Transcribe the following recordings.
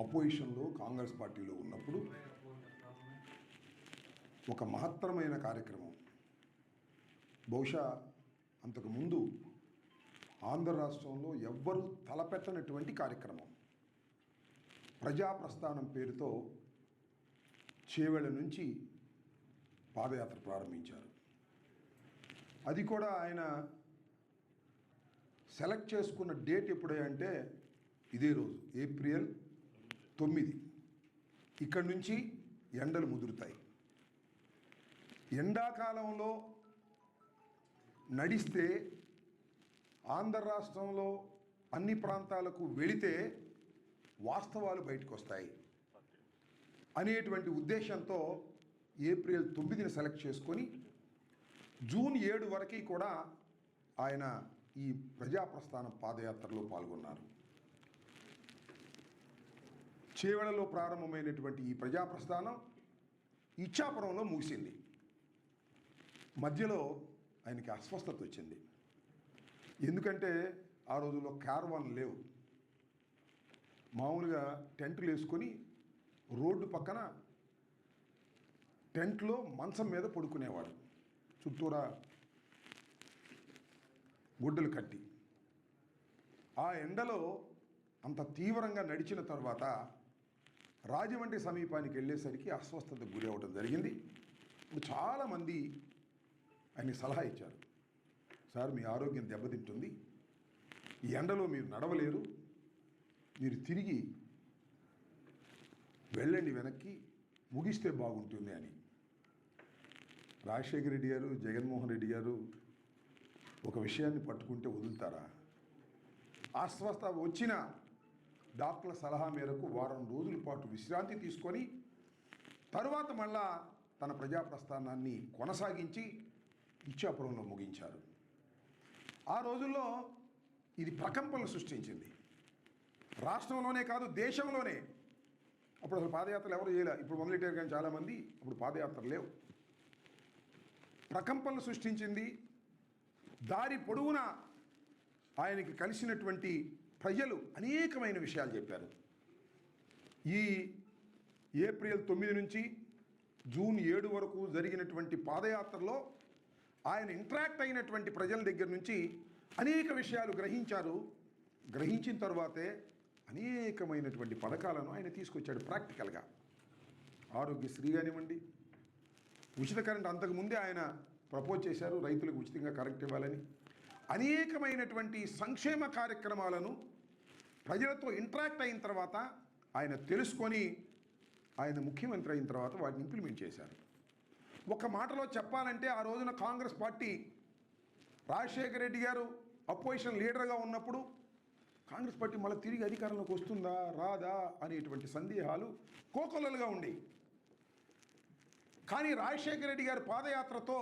అపోజిషన్లో కాంగ్రెస్ పార్టీలో ఉన్నప్పుడు ఒక మహత్తరమైన కార్యక్రమం, బహుశా అంతకుముందు ఆంధ్ర రాష్ట్రంలో ఎవ్వరూ తలపెట్టనటువంటి కార్యక్రమం. ప్రజాప్రస్థానం పేరుతో చేవెళ్ళ నుంచి పాదయాత్ర ప్రారంభించారు. అది కూడా ఆయన సెలెక్ట్ చేసుకున్న డేట్ ఎప్పుడంటే ఇదే రోజు, ఏప్రిల్ 9. ఇక్కడి నుంచి ఎండలు ముదురుతాయి. ఎండాకాలంలో నడిస్తే ఆంధ్ర రాష్ట్రంలో అన్ని ప్రాంతాలకు వెళితే వాస్తవాలు బయటకు వస్తాయి అనేటువంటి ఉద్దేశంతో ఏప్రిల్ 9ని సెలెక్ట్ చేసుకొని జూన్ 7 వరకు కూడా ఆయన ఈ ప్రజాప్రస్థానం పాదయాత్రలో పాల్గొన్నారు. చేవెళ్ళలో ప్రారంభమైనటువంటి ఈ ప్రజాప్రస్థానం ఇచ్చాపురంలో ముగిసింది. మధ్యలో ఆయనకి అస్వస్థత వచ్చింది. ఎందుకంటే ఆ రోజుల్లో క్యారవాన్ లేవు. మామూలుగా టెంట్లు వేసుకొని రోడ్డు పక్కన టెంట్లో మంచం మీద పడుకునేవాడు, చుట్టూరా గుడ్డలు కట్టి. ఆ ఎండలో అంత తీవ్రంగా నడిచిన తర్వాత రాజమండ్రి సమీపానికి వెళ్ళేసరికి అస్వస్థతకు గురి అవ్వడం జరిగింది. ఇప్పుడు చాలామంది ఆయన సలహా ఇచ్చారు, సార్ మీ ఆరోగ్యం దెబ్బతింటుంది, ఈ ఎండలో మీరు నడవలేరు, మీరు తిరిగి వెళ్ళండి వెనక్కి, ముగిస్తే బాగుంటుంది అని. రాజశేఖర రెడ్డి గారు, జగన్మోహన్ రెడ్డి గారు ఒక విషయాన్ని పట్టుకుంటే వదులుతారా? అస్వస్థత వచ్చిన డాక్టర్ల సలహా మేరకు వారం రోజుల పాటు విశ్రాంతి తీసుకొని తరువాత మళ్ళా తన ప్రజాప్రస్థానాన్ని కొనసాగించి ఇచ్చాపురంలో ముగించారు. ఆ రోజుల్లో ఇది ప్రకంపనలు సృష్టించింది. రాష్ట్రంలోనే కాదు, దేశంలోనే. అప్పుడు అసలు పాదయాత్రలు ఎవరు చేయలే. ఇప్పుడు మొదలెట్టారు కానీ చాలామంది, అప్పుడు పాదయాత్రలు లేవు. ప్రకంపనలు సృష్టించింది. దారి పొడవునా ఆయనకి కలిసినటువంటి ప్రజలు అనేకమైన విషయాలు చెప్పారు. ఈ ఏప్రిల్ 9 నుంచి జూన్ 7 వరకు జరిగినటువంటి పాదయాత్రలో ఆయన ఇంటరాక్ట్ అయినటువంటి ప్రజల దగ్గర నుంచి అనేక విషయాలు గ్రహించారు. గ్రహించిన తర్వాతే అనేకమైనటువంటి పథకాలను ఆయన తీసుకొచ్చాడు ప్రాక్టికల్గా. ఆరోగ్యశ్రీ కానివ్వండి, ఉచిత కరెంట్ అంతకుముందే ఆయన ప్రపోజ్ చేశారు, రైతులకు ఉచితంగా కరెంట్ ఇవ్వాలని. అనేకమైనటువంటి సంక్షేమ కార్యక్రమాలను ప్రజలతో ఇంటరాక్ట్ అయిన తర్వాత ఆయన తెలుసుకొని ఆయన ముఖ్యమంత్రి అయిన తర్వాత వాటిని ఇంప్లిమెంట్ చేశారు. ఒక మాటలో చెప్పాలంటే ఆ రోజున కాంగ్రెస్ పార్టీ, రాజశేఖర రెడ్డి గారు అపోజిషన్ లీడర్గా ఉన్నప్పుడు కాంగ్రెస్ పార్టీ మళ్ళీ తిరిగి అధికారంలోకి వస్తుందా రాదా అనేటువంటి సందేహాలు కోకొల్లలుగా ఉండేవి. కానీ రాజశేఖర రెడ్డి గారి పాదయాత్రతో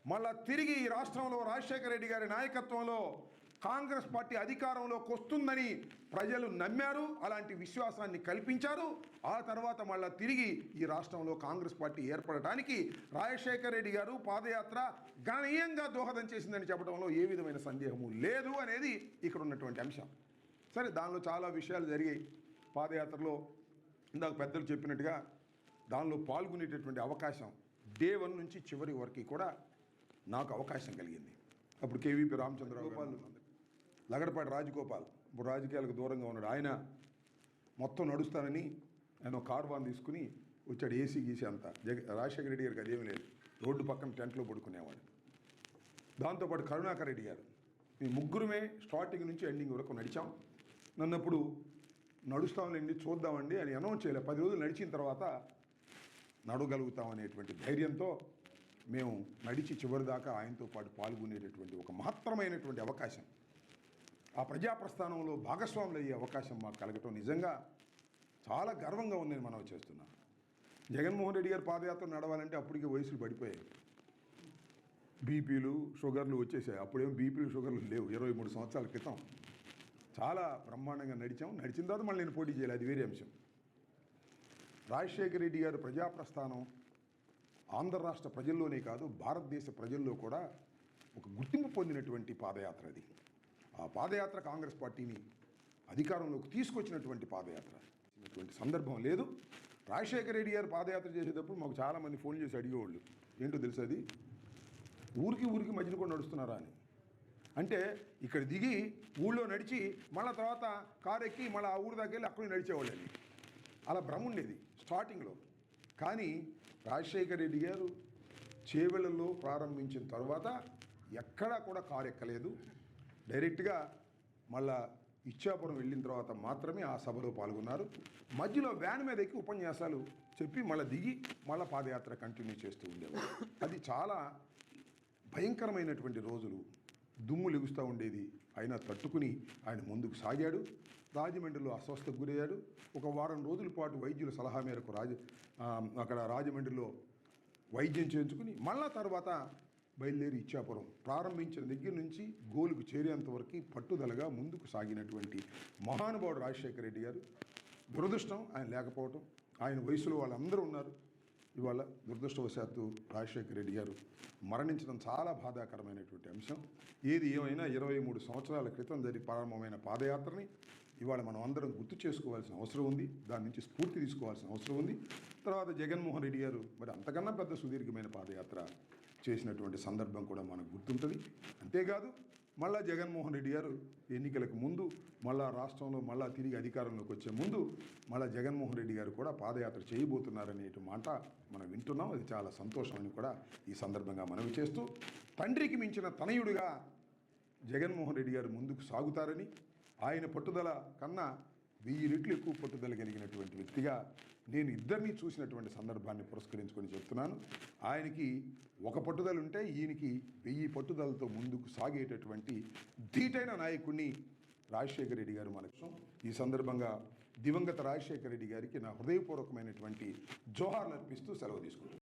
మళ్ళా తిరిగి ఈ రాష్ట్రంలో రాజశేఖర రెడ్డి గారి నాయకత్వంలో కాంగ్రెస్ పార్టీ అధికారంలోకి వస్తుందని ప్రజలు నమ్మారు. అలాంటి విశ్వాసాన్ని కల్పించారు. ఆ తర్వాత మళ్ళా తిరిగి ఈ రాష్ట్రంలో కాంగ్రెస్ పార్టీ ఏర్పడటానికి రాజశేఖర రెడ్డి గారు పాదయాత్ర గణనీయంగా దోహదం చేసిందని చెప్పడంలో ఏ విధమైన సందేహము లేదు అనేది ఇక్కడ ఉన్నటువంటి అంశం. సరే, దానిలో చాలా విషయాలు జరిగాయి. పాదయాత్రలో ఇందాక పెద్దలు చెప్పినట్టుగా దానిలో పాల్గొనేటటువంటి అవకాశం డే 1 నుంచి చివరి వరకు కూడా నాకు అవకాశం కలిగింది. అప్పుడు కేవీపీ రామచంద్రరావు గారు, లగడపాటి రాజగోపాల్, ఇప్పుడు రాజకీయాలకు దూరంగా ఉన్నాడు, ఆయన మొత్తం నడుస్తానని ఆయన కార్వాన్ తీసుకుని వచ్చాడు. ఏసీ గీసీ అంతా. రాజశేఖర రెడ్డి గారికి అదేమీ లేదు, రోడ్డు పక్కన టెంట్లో పడుకునేవాడు. దాంతోపాటు కరుణాకర్ రెడ్డి గారు, మీ ముగ్గురమే స్టార్టింగ్ నుంచి ఎండింగ్ వరకు నడిచాం. నన్నప్పుడు నడుస్తామండి, చూద్దామండి అని అనౌన్స్ చేయలే. 10 రోజులు నడిచిన తర్వాత నడవగలుగుతాం అనేటువంటి ధైర్యంతో మేము నడిచి చివరిదాకా ఆయనతో పాటు పాల్గొనేటటువంటి ఒక మహత్తరమైనటువంటి అవకాశం, ఆ ప్రజాప్రస్థానంలో భాగస్వాములు అయ్యే అవకాశం మాకు కలగటం నిజంగా చాలా గర్వంగా ఉందని మనం చేస్తున్నాం. జగన్మోహన్ రెడ్డి గారి పాదయాత్ర నడవాలంటే అప్పటికే వయసులు పడిపోయాయి, బీపీలు షుగర్లు వచ్చేసాయి. అప్పుడేమో బీపీలు షుగర్లు లేవు. 23 సంవత్సరాల క్రితం చాలా బ్రహ్మాండంగా నడిచాం. నడిచిన తర్వాత మళ్ళీ నేను పోటీ చేయాలి, అది వేరే అంశం. రాజశేఖర రెడ్డి గారు ప్రజాప్రస్థానం ఆంధ్ర రాష్ట్ర ప్రజల్లోనే కాదు, భారతదేశ ప్రజల్లో కూడా ఒక గుర్తింపు పొందినటువంటి పాదయాత్ర అది. ఆ పాదయాత్ర కాంగ్రెస్ పార్టీని అధికారంలోకి తీసుకొచ్చినటువంటి పాదయాత్ర. చేసినటువంటి సందర్భం లేదు. రాజశేఖర రెడ్డి గారు పాదయాత్ర చేసేటప్పుడు మాకు చాలామంది ఫోన్ చేసి అడిగేవాళ్ళు, ఏంటో తెలుసు అది, ఊరికి మధ్యన కూడా నడుస్తున్నారా అని. అంటే ఇక్కడ దిగి ఊళ్ళో నడిచి మళ్ళీ తర్వాత కారు ఎక్కి మళ్ళీ ఆ ఊరు దాకా వెళ్ళి అక్కడికి నడిచేవాళ్ళని, అలా భ్రమ ఉండేది స్టార్టింగ్లో. కానీ రాజశేఖర రెడ్డి గారు చేవెళ్ళలో ప్రారంభించిన తర్వాత ఎక్కడా కూడా కారు ఎక్కలేదు. డైరెక్ట్గా మళ్ళా ఇచ్చాపురం వెళ్ళిన తర్వాత మాత్రమే ఆ సభలో పాల్గొన్నారు. మధ్యలో వ్యాన్ మీద ఎక్కి ఉపన్యాసాలు చెప్పి మళ్ళీ దిగి మళ్ళీ పాదయాత్ర కంటిన్యూ చేస్తూ ఉండేవారు. అది చాలా భయంకరమైనటువంటి రోజులు, దుమ్ము లెగుస్తూ ఉండేది. అయినా తట్టుకుని ఆయన ముందుకు సాగాడు. రాజమండ్రిలో అస్వస్థకు గురయ్యాడు. ఒక వారం రోజుల పాటు వైద్యుల సలహా మేరకు అక్కడ రాజమండ్రిలో వైద్యం చేయించుకుని మళ్ళా తర్వాత బయలుదేరి ఇచ్చాపురం ప్రారంభించిన దగ్గర నుంచి గోలుకు చేరేంత వరకు పట్టుదలగా ముందుకు సాగినటువంటి మహానుభావుడు రాజశేఖర రెడ్డి గారు. దురదృష్టం ఆయన లేకపోవటం. ఆయన వయసులో వాళ్ళందరూ ఉన్నారు. ఇవాళ దురదృష్టవశాత్తు రాజశేఖర రెడ్డి గారు మరణించడం చాలా బాధాకరమైనటువంటి అంశం. ఏది ఏమైనా 23 సంవత్సరాల క్రితం ప్రారంభమైన పాదయాత్రని ఇవాళ మనం అందరం గుర్తు చేసుకోవాల్సిన అవసరం ఉంది. దాని నుంచి స్ఫూర్తి తీసుకోవాల్సిన అవసరం ఉంది. తర్వాత జగన్మోహన్ రెడ్డి గారు మరి అంతకన్నా పెద్ద సుదీర్ఘమైన పాదయాత్ర చేసినటువంటి సందర్భం కూడా మనకు గుర్తుంటుంది. అంతేకాదు మళ్ళా జగన్మోహన్ రెడ్డి గారు ఎన్నికలకు ముందు మళ్ళా రాష్ట్రంలో మళ్ళా తిరిగి అధికారంలోకి వచ్చే ముందు మళ్ళా జగన్మోహన్ రెడ్డి గారు కూడా పాదయాత్ర చేయబోతున్నారనే మాట మనం వింటున్నాం. అది చాలా సంతోషం అని కూడా ఈ సందర్భంగా మనవి చేస్తూ, తండ్రికి మించిన తనయుడిగా జగన్మోహన్ రెడ్డి గారు ముందుకు సాగుతారని, ఆయన పట్టుదల కన్నా 1000 రెట్లు ఎక్కువ పట్టుదల కలిగినటువంటి వ్యక్తిగా నేను ఇద్దరినీ చూసినటువంటి సందర్భాన్ని పురస్కరించుకొని చెప్తున్నాను. ఆయనకి ఒక పట్టుదల ఉంటే ఈయనకి 1000 పట్టుదలతో ముందుకు సాగేటటువంటి ధీటైన నాయకుడిని రాజశేఖర రెడ్డి గారు మనకు. ఈ సందర్భంగా దివంగత రాజశేఖర రెడ్డి గారికి నా హృదయపూర్వకమైనటువంటి జోహార్లు అర్పిస్తూ సెలవు తీసుకుంటాను.